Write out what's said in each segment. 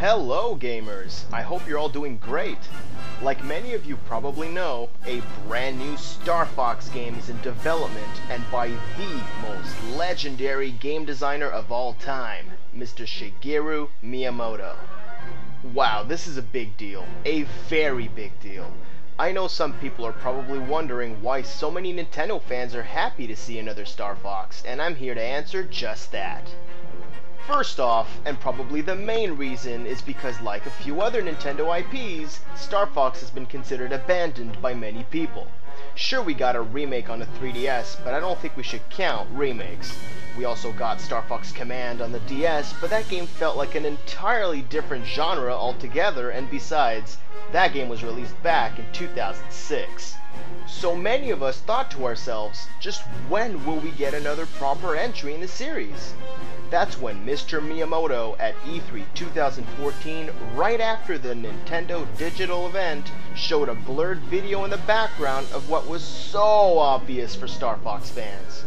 Hello gamers! I hope you're all doing great. Like many of you probably know, a brand new Star Fox game is in development and by the most legendary game designer of all time, Mr. Shigeru Miyamoto. Wow, this is a big deal. A very big deal. I know some people are probably wondering why so many Nintendo fans are happy to see another Star Fox, and I'm here to answer just that. First off, and probably the main reason, is because like a few other Nintendo IPs, Star Fox has been considered abandoned by many people. Sure, we got a remake on the 3DS, but I don't think we should count remakes. We also got Star Fox Command on the DS, but that game felt like an entirely different genre altogether, and besides, that game was released back in 2006. So many of us thought to ourselves, just when will we get another proper entry in the series? That's when Mr. Miyamoto at E3 2014, right after the Nintendo Digital event, showed a blurred video in the background of what was so obvious for Star Fox fans.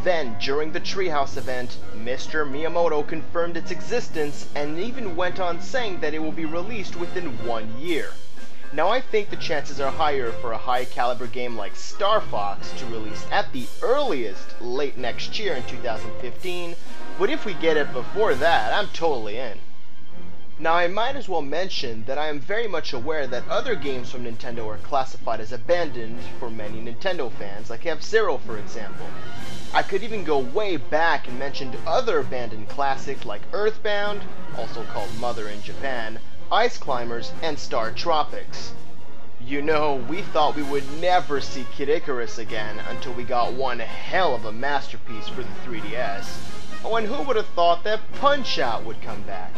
Then, during the Treehouse event, Mr. Miyamoto confirmed its existence and even went on saying that it will be released within 1 year. Now I think the chances are higher for a high caliber game like Star Fox to release at the earliest late next year in 2015, but if we get it before that, I'm totally in. Now I might as well mention that I am very much aware that other games from Nintendo are classified as abandoned for many Nintendo fans, like F-Zero for example. I could even go way back and mention other abandoned classics like Earthbound, also called Mother in Japan, Ice Climbers, and Star Tropics. You know, we thought we would never see Kid Icarus again until we got one hell of a masterpiece for the 3DS. Oh, and who would have thought that Punch-Out would come back?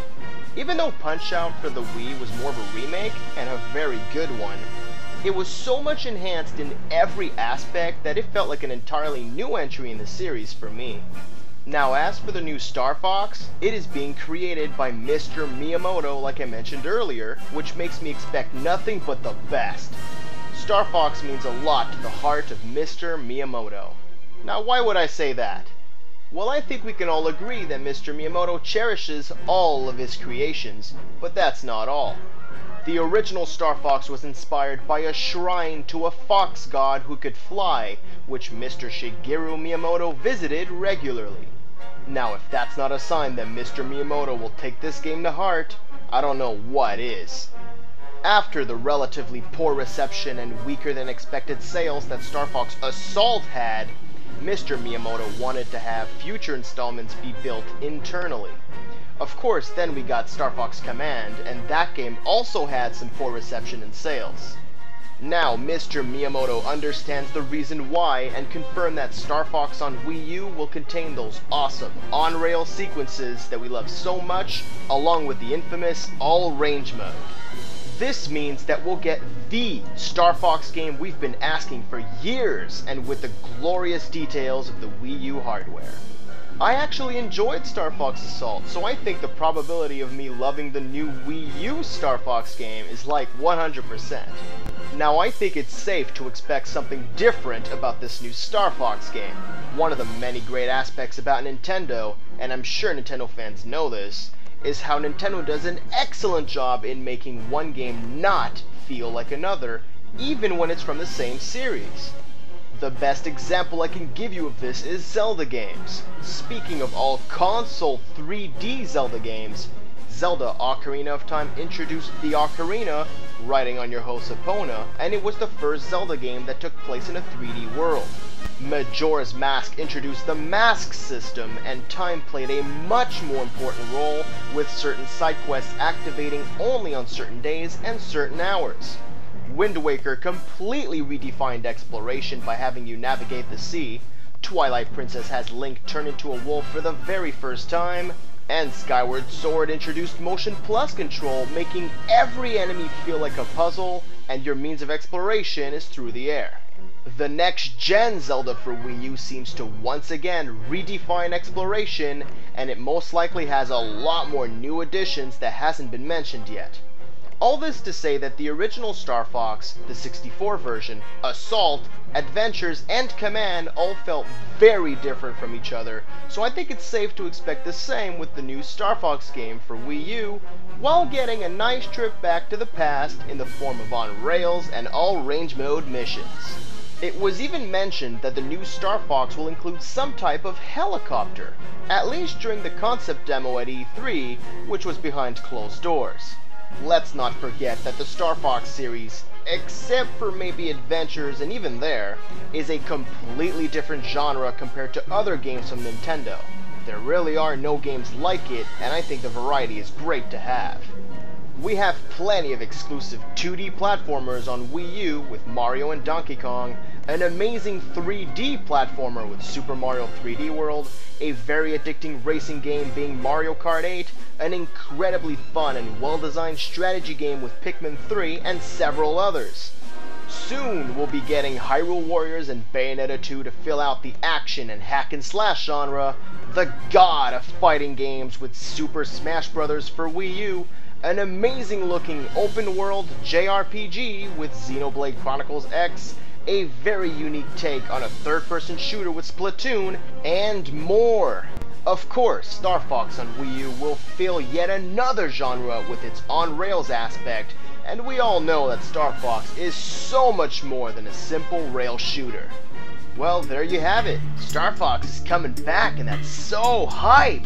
Even though Punch-Out for the Wii was more of a remake, and a very good one, it was so much enhanced in every aspect that it felt like an entirely new entry in the series for me. Now as for the new Star Fox, it is being created by Mr. Miyamoto like I mentioned earlier, which makes me expect nothing but the best. Star Fox means a lot to the heart of Mr. Miyamoto. Now why would I say that? Well, I think we can all agree that Mr. Miyamoto cherishes all of his creations, but that's not all. The original Star Fox was inspired by a shrine to a fox god who could fly, which Mr. Shigeru Miyamoto visited regularly. Now, if that's not a sign that Mr. Miyamoto will take this game to heart, I don't know what is. After the relatively poor reception and weaker than expected sales that Star Fox Assault had, Mr. Miyamoto wanted to have future installments be built internally. Of course, then we got Star Fox Command, and that game also had some poor reception and sales. Now, Mr. Miyamoto understands the reason why and confirmed that Star Fox on Wii U will contain those awesome on-rail sequences that we love so much, along with the infamous all-range mode. This means that we'll get the Star Fox game we've been asking for years, and with the glorious details of the Wii U hardware. I actually enjoyed Star Fox Assault, so I think the probability of me loving the new Wii U Star Fox game is like 100%. Now I think it's safe to expect something different about this new Star Fox game. One of the many great aspects about Nintendo, and I'm sure Nintendo fans know this, is how Nintendo does an excellent job in making one game not feel like another, even when it's from the same series. The best example I can give you of this is Zelda games. Speaking of all console 3D Zelda games, Zelda Ocarina of Time introduced the Ocarina, riding on your host Epona, and it was the first Zelda game that took place in a 3D world. Majora's Mask introduced the Mask system, and time played a much more important role, with certain side quests activating only on certain days and certain hours. Wind Waker completely redefined exploration by having you navigate the sea, Twilight Princess has Link turn into a wolf for the very first time, and Skyward Sword introduced Motion Plus control, making every enemy feel like a puzzle, and your means of exploration is through the air. The next-gen Zelda for Wii U seems to once again redefine exploration, and it most likely has a lot more new additions that hasn't been mentioned yet. All this to say that the original Star Fox, the 64 version, Assault, Adventures, and Command all felt very different from each other, so I think it's safe to expect the same with the new Star Fox game for Wii U, while getting a nice trip back to the past in the form of on-rails and all-range mode missions. It was even mentioned that the new Star Fox will include some type of helicopter, at least during the concept demo at E3, which was behind closed doors. Let's not forget that the Star Fox series, except for maybe Adventures and even there, is a completely different genre compared to other games from Nintendo. There really are no games like it, and I think the variety is great to have. We have plenty of exclusive 2D platformers on Wii U with Mario and Donkey Kong, an amazing 3D platformer with Super Mario 3D World, a very addicting racing game being Mario Kart 8, an incredibly fun and well-designed strategy game with Pikmin 3, and several others. Soon we'll be getting Hyrule Warriors and Bayonetta 2 to fill out the action and hack and slash genre, the god of fighting games with Super Smash Bros. For Wii U, an amazing looking open world JRPG with Xenoblade Chronicles X, a very unique take on a third-person shooter with Splatoon, and more. Of course, Star Fox on Wii U will fill yet another genre with its on-rails aspect, and we all know that Star Fox is so much more than a simple rail shooter. Well, there you have it. Star Fox is coming back, and that's so hype!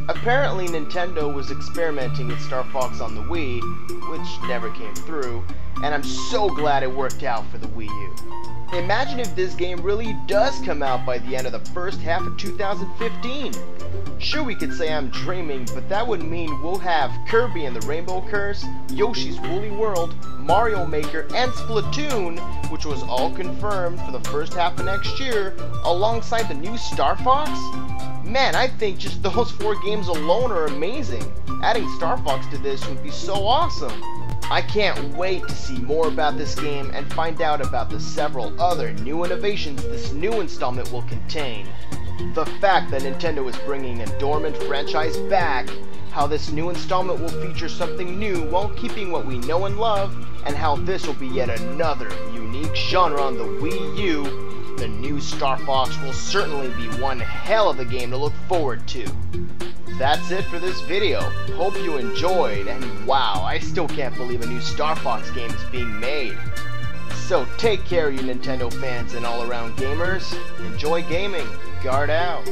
Apparently Nintendo was experimenting with Star Fox on the Wii, which never came through, and I'm so glad it worked out for the Wii U. Imagine if this game really does come out by the end of the first half of 2015. Sure, we could say I'm dreaming, but that would mean we'll have Kirby and the Rainbow Curse, Yoshi's Woolly World, Mario Maker, and Splatoon, which was all confirmed for the first half of next year, alongside the new Star Fox? Man, I think just those 4 games alone are amazing. Adding Star Fox to this would be so awesome. I can't wait to see more about this game and find out about the several other new innovations this new installment will contain. The fact that Nintendo is bringing a dormant franchise back, how this new installment will feature something new while keeping what we know and love, and how this will be yet another unique genre on the Wii U, the new Star Fox will certainly be one hell of a game to look forward to. That's it for this video. Hope you enjoyed, and wow, I still can't believe a new Star Fox game is being made. So take care, you Nintendo fans and all-around gamers. Enjoy gaming. Guard out.